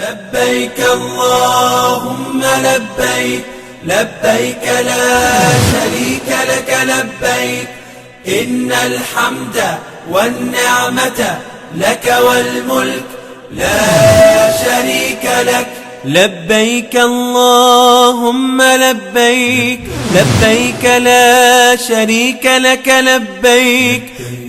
لبيك اللهم لبيك لبيك لا شريك لك لبيك إن الحمد والنعمة لك والملك لا شريك لك لبيك اللهم لبيك لبيك لا شريك لك لبيك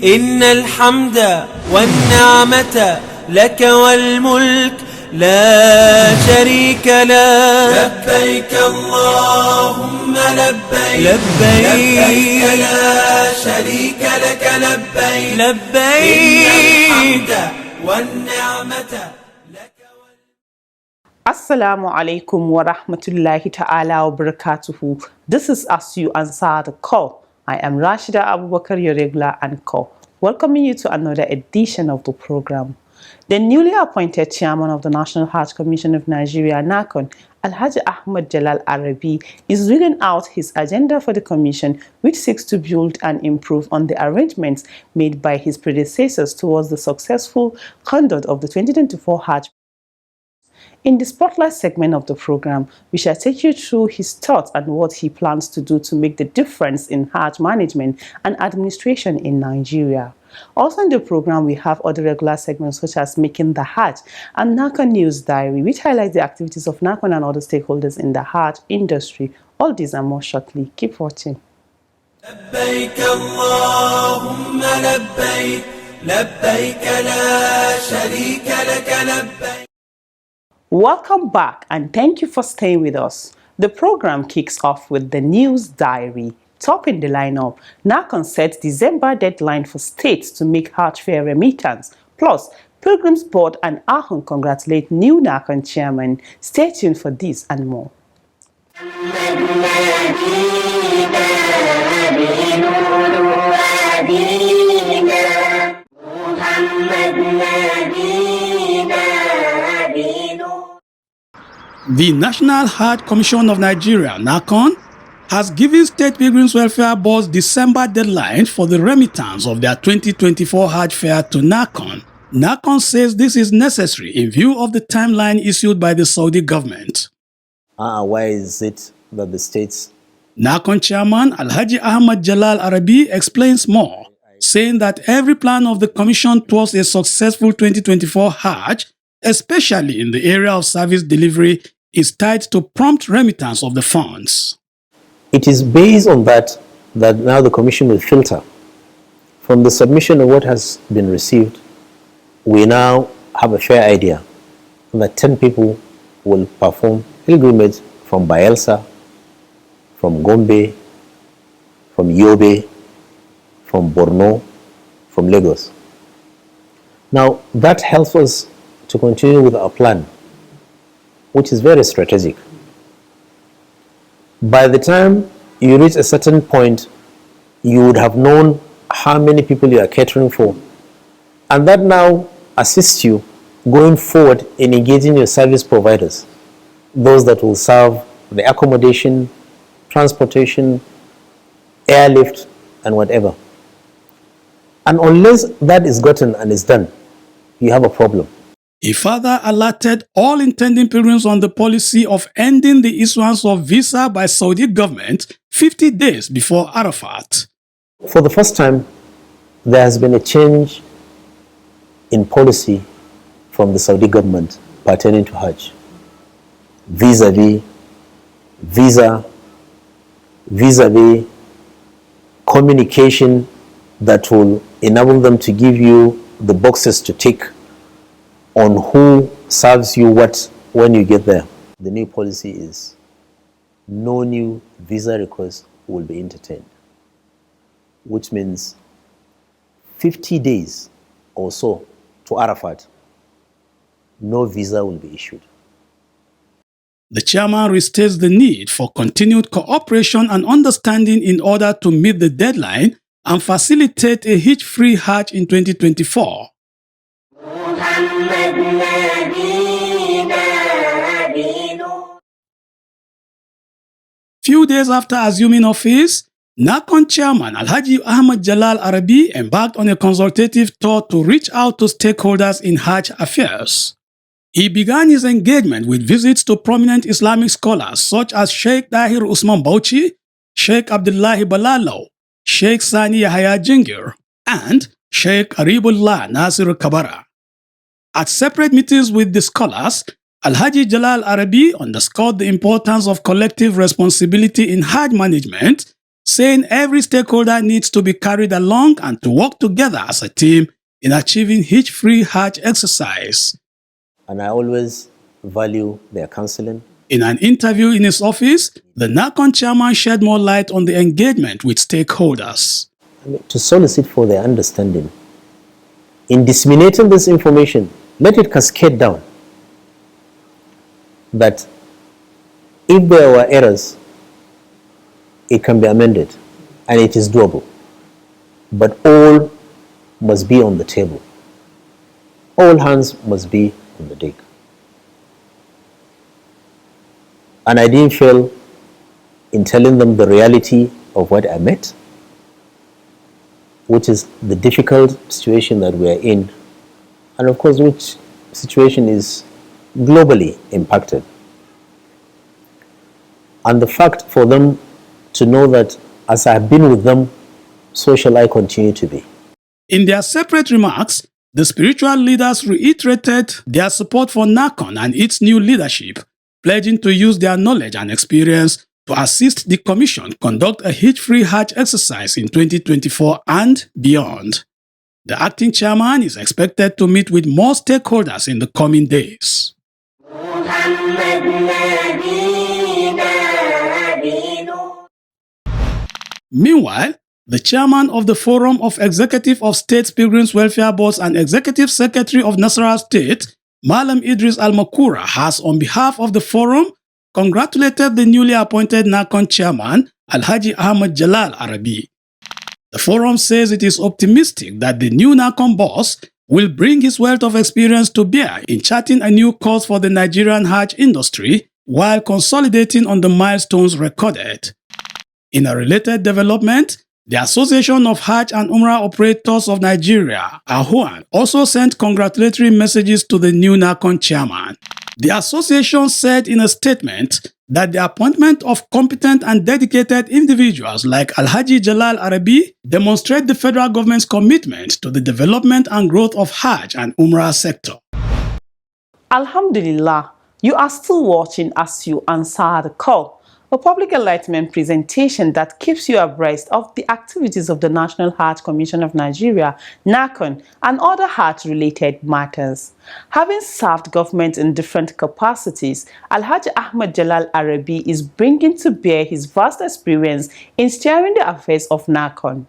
إن الحمد والنعمة لك والملك لا شريك لك لبيك اللهم لبيك لبيك لا شريك لك لبيك لبيك إن الحمد والنعمة لك Assalamu alaikum wa rahmatullahi ta'ala wa barakatuhu. This is As You Answer the Call. I am Rashida Abubakar, your regular anchor, welcoming you to another edition of the program. The newly appointed chairman of the National Hajj Commission of Nigeria, NAHCON, Hajj Ahmad Jalal Arabi, is reading out his agenda for the commission, which seeks to build and improve on the arrangements made by his predecessors towards the successful conduct of the 2024 Hajj. In the Spotlight segment of the program, we shall take you through his thoughts and what he plans to do to make the difference in Hajj management and administration in Nigeria. Also in the program, we have other regular segments such as Making the Hajj and NAHCON News Diary, which highlights the activities of NAHCON and other stakeholders in the Hajj industry. All these and more shortly. Keep watching. لبيك اللهم لبيك لبيك لا شريك لك لبيك. Welcome back and thank you for staying with us. The program kicks off with the News Diary. Topping the lineup, NAHCON sets December deadline for states to make Hajj fare remittance. Plus, Pilgrims Board and AHUN congratulate new NAHCON chairman. Stay tuned for this and more. The National Hajj Commission of Nigeria, NAHCON, has given State Pilgrims Welfare Board's December deadline for the remittance of their 2024 Hajj fare to NAHCON. NAHCON says this is necessary in view of the timeline issued by the Saudi government. Why is it that the states... NAHCON chairman Hajj Ahmad Jalal Arabi explains more, saying that every plan of the commission towards a successful 2024 Hajj, especially in the area of service delivery, is tied to prompt remittance of the funds. It is based on that now the commission will filter. From the submission of what has been received, we now have a fair idea that 10 people will perform pilgrimage from Bayelsa, from Gombe, from Yobe, from Borno, from Lagos. Now that helps us to continue with our plan, which is very strategic. By the time you reach a certain point, you would have known how many people you are catering for, and that now assists you going forward in engaging your service providers, those that will serve the accommodation, transportation, airlift, and whatever. And unless that is gotten and is done, you have a problem. He further alerted all intending pilgrims on the policy of ending the issuance of visa by Saudi government 50 days before Arafat. For the first time, there has been a change in policy from the Saudi government pertaining to Hajj, vis-a-vis communication that will enable them to give you the boxes to tick on who serves you what when you get there. The new policy is no new visa request will be entertained, which means 50 days or so to Arafat, no visa will be issued. The chairman restates the need for continued cooperation and understanding in order to meet the deadline and facilitate a hitch-free Hajj in 2024. Few days after assuming office, NAHCON chairman Hajj Ahmad Jalal Arabi embarked on a consultative tour to reach out to stakeholders in Hajj affairs. He began his engagement with visits to prominent Islamic scholars such as Sheikh Dahir Usman Bauchi, Sheikh Abdullahi Balalo, Sheikh Sani Yahya Jingir, and Sheikh Aribullah Nasir Kabara. At separate meetings with the scholars, Alhaji Jalal Arabi underscored the importance of collective responsibility in Hajj management, saying every stakeholder needs to be carried along and to work together as a team in achieving hitch-free Hajj exercise. And I always value their counseling. In an interview in his office, the NAHCON chairman shed more light on the engagement with stakeholders. To solicit for their understanding. In disseminating this information, let it cascade down. That if there were errors, it can be amended and it is doable. But all must be on the table. All hands must be on the deck. And I didn't fail in telling them the reality of what I met, which is the difficult situation that we are in, and of course which situation is globally impacted. And the fact for them to know that as I have been with them, so shall I continue to be. In their separate remarks, the spiritual leaders reiterated their support for NAHCON and its new leadership, pledging to use their knowledge and experience to assist the Commission conduct a hitch-free Hajj exercise in 2024 and beyond. The acting chairman is expected to meet with more stakeholders in the coming days. Meanwhile, the chairman of the Forum of Executive of States Pilgrims Welfare Boards and Executive Secretary of Nasarawa State, Malam Idris Al-Makura, has on behalf of the forum congratulated the newly appointed NAHCON chairman, Alhaji Ahmad Jalal Arabi. The forum says it is optimistic that the new NAHCON boss will bring his wealth of experience to bear in charting a new course for the Nigerian Hajj industry while consolidating on the milestones recorded. In a related development, the Association of Hajj and Umrah Operators of Nigeria, AHUAN, also sent congratulatory messages to the new NAHCON chairman. The association said in a statement that the appointment of competent and dedicated individuals like Alhaji Jalal Arabi demonstrate the federal government's commitment to the development and growth of Hajj and Umrah sector. Alhamdulillah, you are still watching As You Answer the Call, a public enlightenment presentation that keeps you abreast of the activities of the National Hajj Commission of Nigeria, NAHCON, and other Hajj-related matters. Having served government in different capacities, Alhaji Ahmad Jalal Arabi is bringing to bear his vast experience in steering the affairs of NAHCON.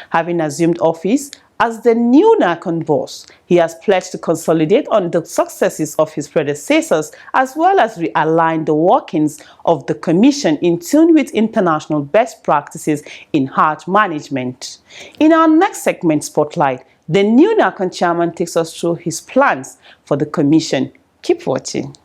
Having assumed office as the new NAHCON boss, he has pledged to consolidate on the successes of his predecessors as well as realign the workings of the Commission in tune with international best practices in Hajj management. In our next segment, Spotlight, the new NAHCON chairman takes us through his plans for the Commission. Keep watching.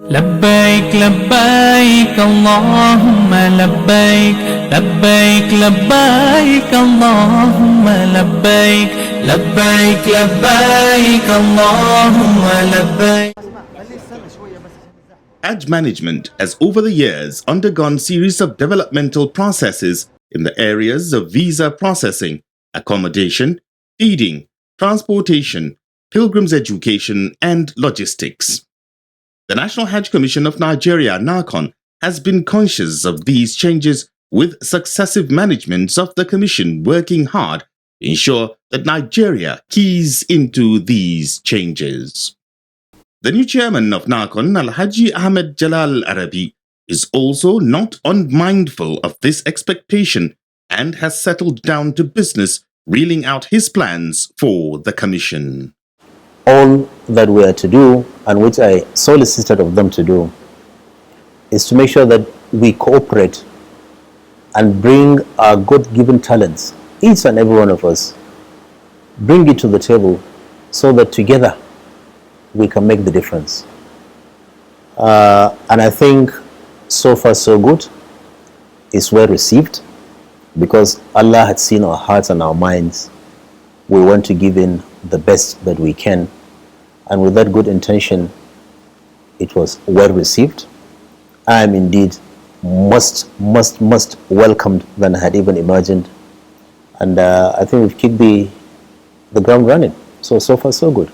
لبيك لبيك اللهم لبيك لبيك لبيك اللهم لبيك لبيك لبيك اللهم لبيك. Hajj management has over the years undergone series of developmental processes in the areas of visa processing, accommodation, feeding, transportation, pilgrims education and logistics. The National Hajj Commission of Nigeria, NAHCON, has been conscious of these changes with successive managements of the Commission working hard to ensure that Nigeria keys into these changes. The new chairman of NAHCON, Alhaji Ahmed Jalal Arabi, is also not unmindful of this expectation and has settled down to business, reeling out his plans for the Commission. All that we are to do, and which I solicited of them to do, is to make sure that we cooperate and bring our God-given talents, each and every one of us, bring it to the table so that together we can make the difference. And I think so far so good. It's well received because Allah had seen our hearts and our minds. We want to give in the best that we can. and with that good intention, it was well received. I am indeed most welcomed than I had even imagined. And I think we've kicked the ground running. So far, so good.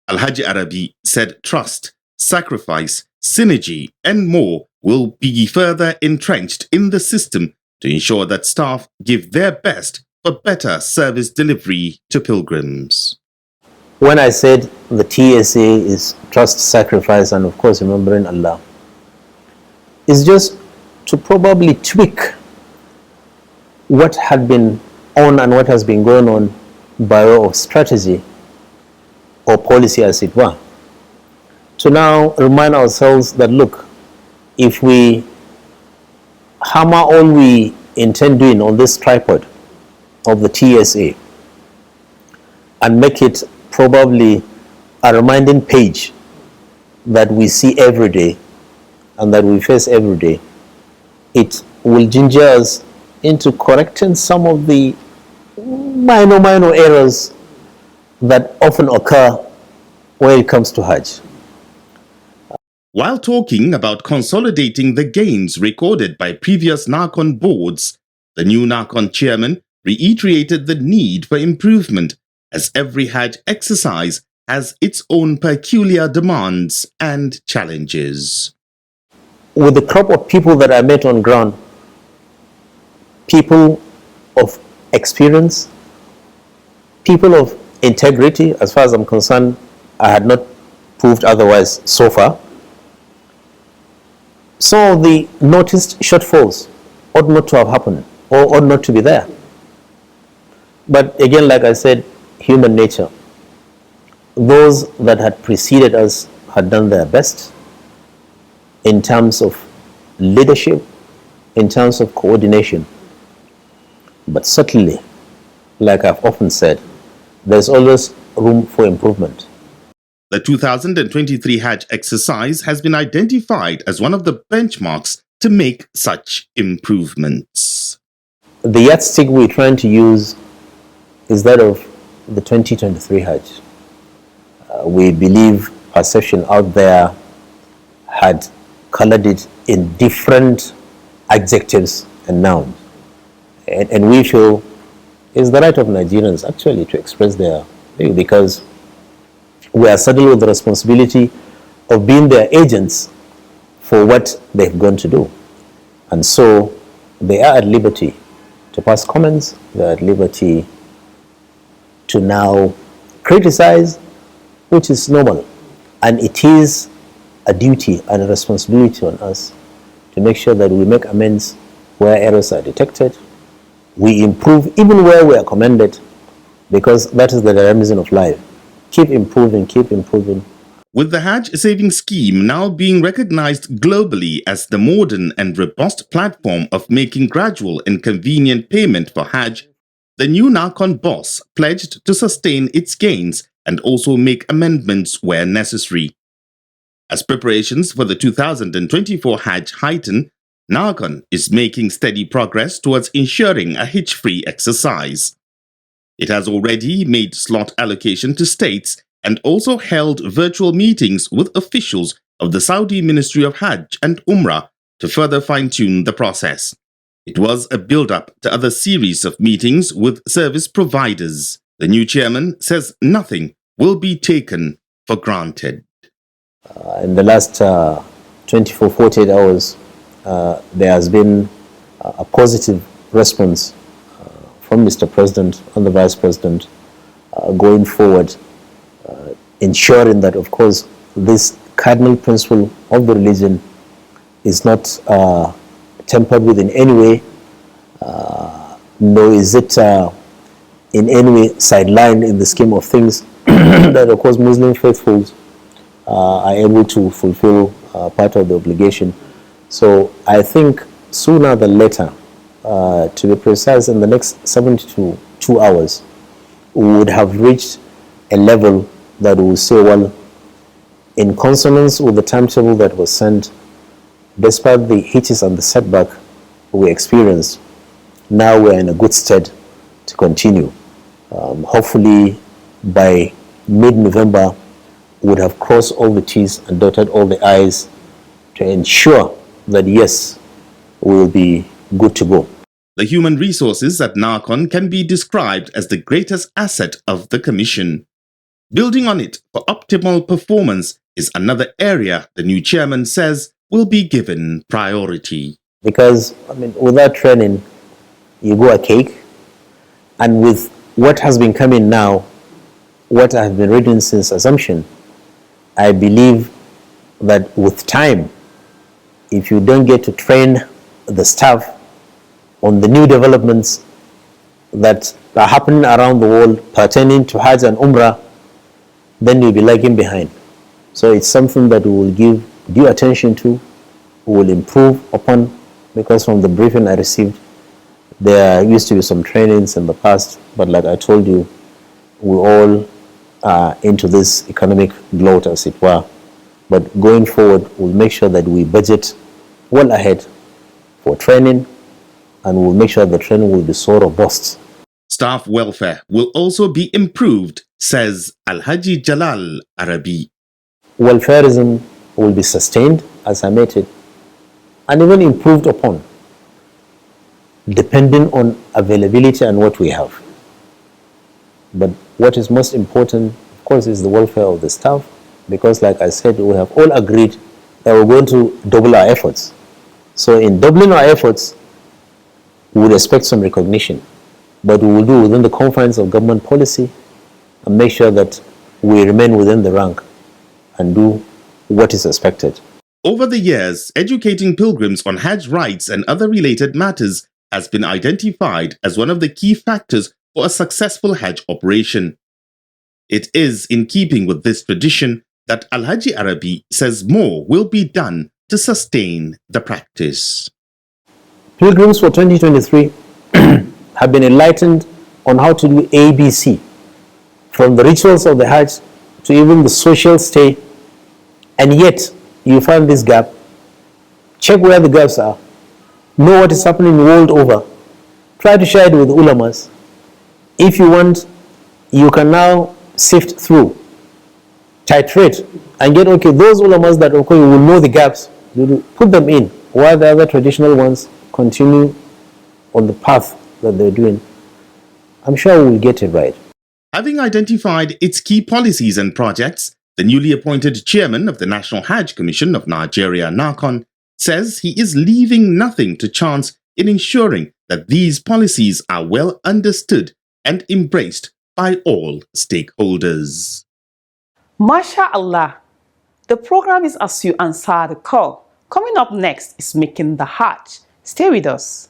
Alhaji Arabi said trust, sacrifice, synergy, and more will be further entrenched in the system to ensure that staff give their best for better service delivery to pilgrims. When I said the TSA is trust, sacrifice, and of course remembering Allah, it's just to probably tweak what had been on and what has been going on by way of strategy or policy, as it were, to now remind ourselves that, look, if we hammer all we intend doing on this tripod of the TSA and make it probably a reminding page that we see every day and that we face every day, it will ginger us into correcting some of the minor errors that often occur when it comes to Hajj. While talking about consolidating the gains recorded by previous NAHCON boards, the new NAHCON chairman reiterated the need for improvement, as every Hajj exercise has its own peculiar demands and challenges. With the crop of people that I met on ground, people of experience, people of integrity, as far as I'm concerned, I had not proved otherwise so far. Some of the noticed shortfalls ought not to have happened or ought not to be there. But again, like I said, human nature. Those that had preceded us had done their best in terms of leadership, in terms of coordination. But certainly, like I've often said, there's always room for improvement. The 2023 Hajj exercise has been identified as one of the benchmarks to make such improvements. The yardstick we're trying to use is that of the 2023 Hajj. We believe perception out there had colored it in different adjectives and nouns. And we feel it's the right of Nigerians actually to express their view, because we are saddled with the responsibility of being their agents for what they've gone to do. And so they are at liberty to pass comments, they are at liberty to now criticize, which is normal. And it is a duty and a responsibility on us to make sure that we make amends where errors are detected. We improve even where we are commended, because that is the dynamism of life. Keep improving, keep improving. With the Hajj savings scheme now being recognized globally as the modern and robust platform of making gradual and convenient payment for Hajj, the new NAHCON boss pledged to sustain its gains and also make amendments where necessary. As preparations for the 2024 Hajj heighten, NAHCON is making steady progress towards ensuring a hitch-free exercise. It has already made slot allocation to states and also held virtual meetings with officials of the Saudi Ministry of Hajj and Umrah to further fine-tune the process. It was a build-up to other series of meetings with service providers. The new chairman says nothing will be taken for granted. In the last 48 hours, there has been a positive response from Mr. President and the Vice President going forward, ensuring that, of course, this cardinal principle of the religion is not tempered with in any way, nor is it in any way sidelined in the scheme of things, that, of course, Muslim faithfuls are able to fulfill part of the obligation. So I think sooner than later, to be precise, in the next 72 hours, we would have reached a level that we will say, well, in consonance with the timetable that was sent, despite the hitches and the setback we experienced, now we're in a good stead to continue. Hopefully by mid-November, would have crossed all the T's and dotted all the I's to ensure that yes, we will be good to go. The human resources at NAHCON can be described as the greatest asset of the Commission. Building on it for optimal performance is another area the new chairman says will be given priority. Because, without training, you go a cake. And with what has been coming now, what I have been reading since Assumption, I believe that with time, if you don't get to train the staff on the new developments that are happening around the world pertaining to Hajj and Umrah, then you'll be lagging behind. So it's something that we will give due attention to, we will improve upon, because from the briefing I received, there used to be some trainings in the past, but like I told you, we all are into this economic bloat, as it were. But going forward, we'll make sure that we budget well ahead for training, and we'll make sure the training will be so robust. Staff welfare will also be improved, says Alhaji Jalal Arabi. Welfareism will be sustained, as I noted, and even improved upon, depending on availability and what we have. But what is most important, of course, is the welfare of the staff, because like I said, we have all agreed that we're going to double our efforts. So in doubling our efforts, we would expect some recognition, but we will do within the confines of government policy and make sure that we remain within the rank and do what is expected. Over the years, educating pilgrims on Hajj rights and other related matters has been identified as one of the key factors for a successful Hajj operation. It is in keeping with this tradition that Alhaji Arabi says more will be done to sustain the practice. Pilgrims for 2023 have been enlightened on how to do ABC, from the rituals of the Hajj to even the social stay, and yet you find this gap. Check where the gaps are. Know what is happening the world over. Try to share it with ulamas. If you want, you can now sift through, titrate, and get, okay, those ulamas that okay, will know the gaps, put them in, while the other traditional ones continue on the path that they're doing. I'm sure we'll get it right. Having identified its key policies and projects, the newly appointed chairman of the National Hajj Commission of Nigeria, NAHCON, says he is leaving nothing to chance in ensuring that these policies are well understood and embraced by all stakeholders. MashaAllah, the program is As You Answer the Call. Coming up next is Making the Hajj. Stay with us.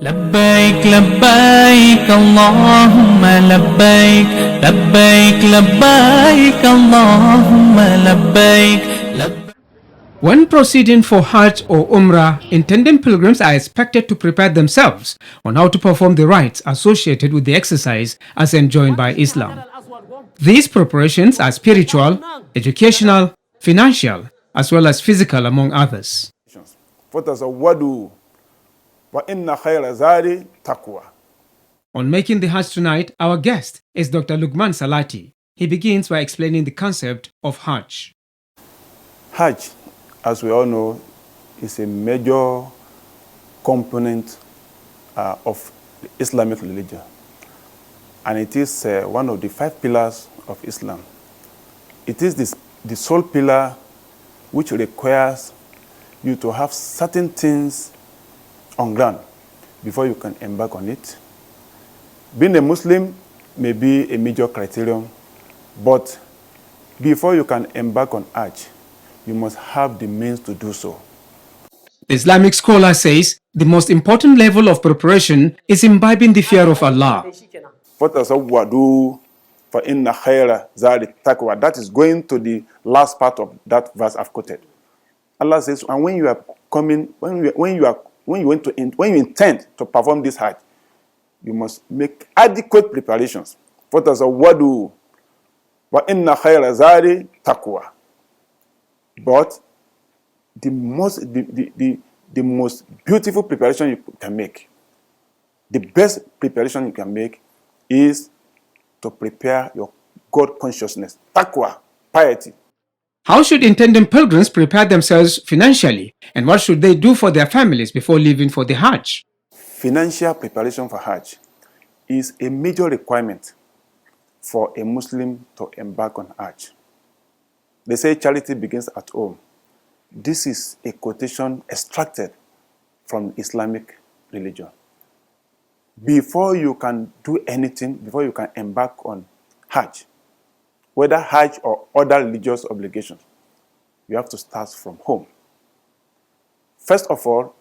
لبيك لبيك اللهم لبيك لبيك لبيك اللهم لبيك. When proceeding for Hajj or Umrah, intending pilgrims are expected to prepare themselves on how to perform the rites associated with the exercise as enjoined by Islam. These preparations are spiritual, educational, financial, as well as physical, among others. On Making the Hajj tonight, our guest is Dr. Lukman Salati. He begins by explaining the concept of Hajj. Hajj, as we all know, is a major component of the Islamic religion. And it is one of the 5 pillars of Islam. It is the sole pillar which requires you to have certain things on ground before you can embark on it. Being a Muslim may be a major criterion, but before you can embark on Hajj, you must have the means to do so. The Islamic scholar says the most important level of preparation is imbibing the fear of Allah. That is going to the last part of that verse I've quoted. Allah says, and when you are coming, when you intend to perform this Hajj, you must make adequate preparations. But the most beautiful preparation you can make, the best preparation you can make, is to prepare your God consciousness, taqwa, piety. How should intending pilgrims prepare themselves financially, and what should they do for their families before leaving for the Hajj? Financial preparation for Hajj is a major requirement for a Muslim to embark on Hajj. They say charity begins at home. This is a quotation extracted from Islamic religion. Before you can do anything, before you can embark on Hajj, whether Hajj or other religious obligations, you have to start from home. First of all,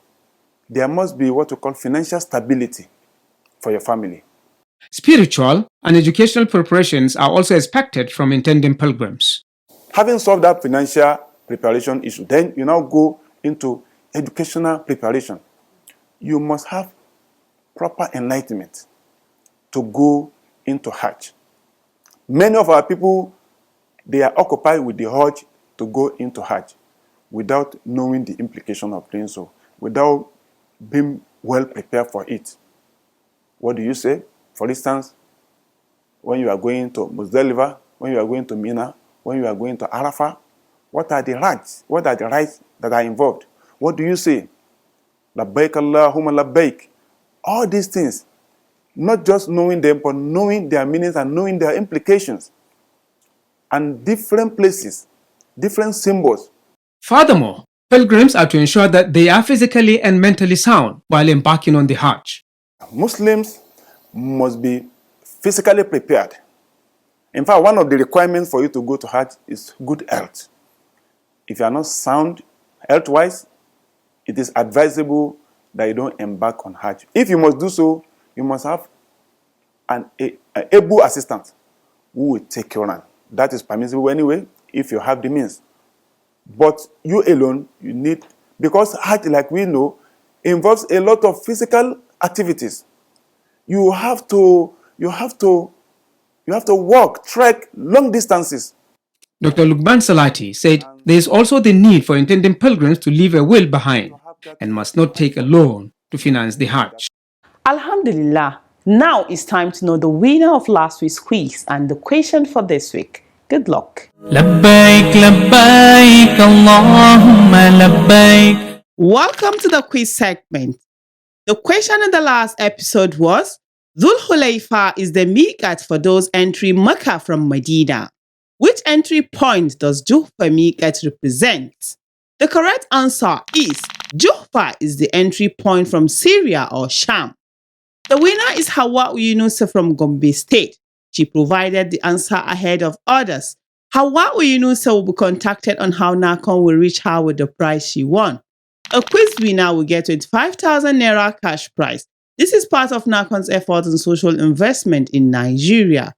there must be what we call financial stability for your family. Spiritual and educational preparations are also expected from intending pilgrims. Having solved that financial preparation issue, then you now go into educational preparation. You must have proper enlightenment to go into Hajj. Many of our people, they are occupied with the Hajj to go into Hajj without knowing the implication of doing so, without being well prepared for it. What do you say? For instance, when you are going to Muzdalifah, when you are going to Mina, when you are going to Arafah, what are the rights? What are the rights that are involved? What do you say? Labbaik Allahumma labbaik. All these things, not just knowing them, but knowing their meanings and knowing their implications. And different places, different symbols. Furthermore, pilgrims are to ensure that they are physically and mentally sound while embarking on the Hajj. Muslims must be physically prepared. In fact, one of the requirements for you to go to Hajj is good health. If you are not sound health-wise, it is advisable that you don't embark on Hajj. If you must do so, you must have an able assistant who will take your hand. That is permissible anyway, if you have the means. But you alone, you need, because Hajj, like we know, involves a lot of physical activities. You have to walk, trek long distances. Dr. Lukman Salati said there is also the need for intending pilgrims to leave a will behind and must not take a loan to finance the Hajj. Alhamdulillah. Now it's time to know the winner of last week's quiz and the question for this week. Good luck. لبيك لبيك اللهم لبيك. Welcome to the quiz segment. The question in the last episode was, Dhul Hulayfa is the miqat for those entering Mecca from Medina. Which entry point does Juhfa miqat represent? The correct answer is Juhfa is the entry point from Syria or Sham. The winner is Hawa Yunusa from Gombe State. She provided the answer ahead of others. Hawa Yunusa will be contacted on how NAHCON will reach her with the prize she won. A quiz winner will get 25,000 Naira cash prize. This is part of NAHCON's efforts in social investment in Nigeria.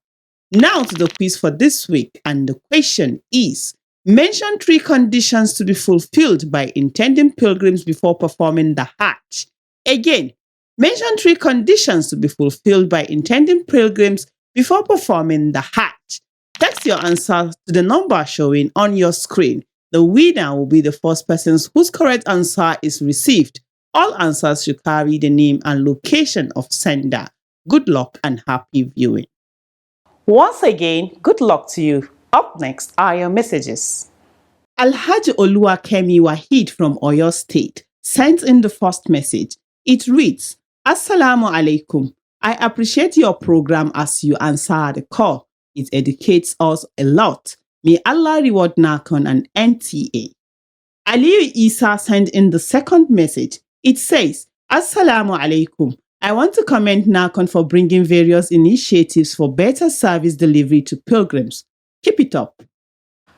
Now to the quiz for this week, and the question is, mention 3 conditions to be fulfilled by intending pilgrims before performing the Hajj. Again, mention 3 conditions to be fulfilled by intending pilgrims before performing the Hajj. Text your answer to the number showing on your screen. The winner will be the first person whose correct answer is received. All answers should carry the name and location of sender. Good luck and happy viewing. Once again, good luck to you. Up next are your messages. Alhaji Oluwakemi Wahid from Oyo State sent in the first message. It reads, Assalamu alaikum. I appreciate your program as you answer the call. It educates us a lot. May Allah reward NAHCON and NTA. Aliyu Isa sent in the second message. It says, Assalamu alaikum. I want to commend NAHCON for bringing various initiatives for better service delivery to pilgrims. Keep it up.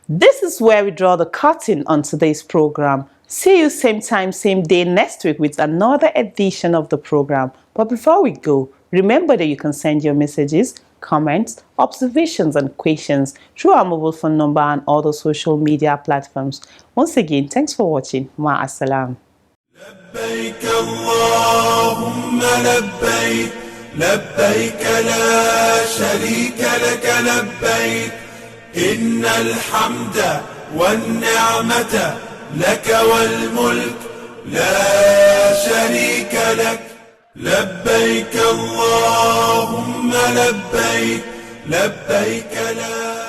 This is where we draw the curtain on today's program. See you same time, same day next week with another edition of the program. But before we go, remember that you can send your messages, comments, observations and questions through our mobile phone number and other social media platforms. Once again, thanks for watching. Ma'asalam. لبيك اللهم لبيك لبيك لا شريك لك لبيك إن الحمد والنعمة لك والملك لا شريك لك لبيك اللهم لبيك لبيك لا